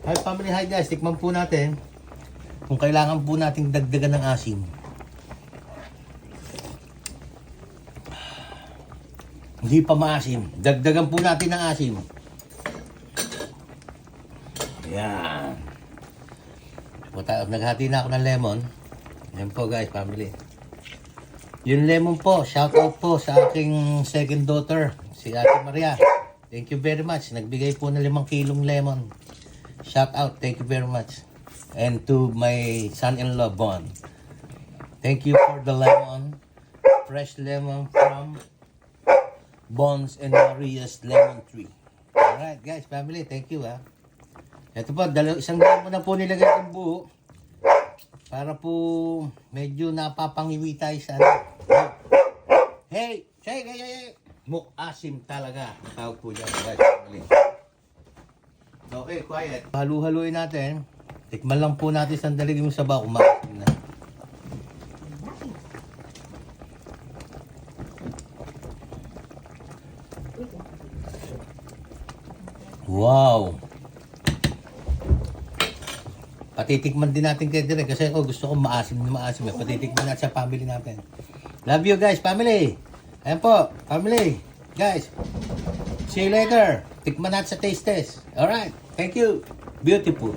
Hi family, hi guys. Tikman po natin kung kailangan po nating dagdagan ng asim. Hindi pa maasim. Dagdagan po natin ng asim. Ayan. Naghati na ako ng lemon. Yan po guys, family. Yung lemon po, shout out po sa aking second daughter, si Ate Maria. Thank you very much. Nagbigay po ng 5 kilong lemon. Shout out, thank you very much. And to my son-in-law, Bon. Thank you for the lemon. Fresh lemon from Bon's and Maria's Lemon Tree. Alright guys, family, thank you ha. Ito po, isang lemon na po nilagay ng buo. Para po medyo napapangiwi tayo sa ano. Hey! Mukasim talaga. Tawag po dyan guys, family. Okay, quiet. Halu-haluin natin. Tikman lang po natin sandali yung sabaw. Kumain na. Wow! Patitikman din natin kayo direct kasi ako gusto ko maasim na maasim. Patitikman natin sa family natin. Love you guys, family! Ayan po, family! Guys, see you later! Tikman natin sa taste test. Alright, thank you! Beautiful!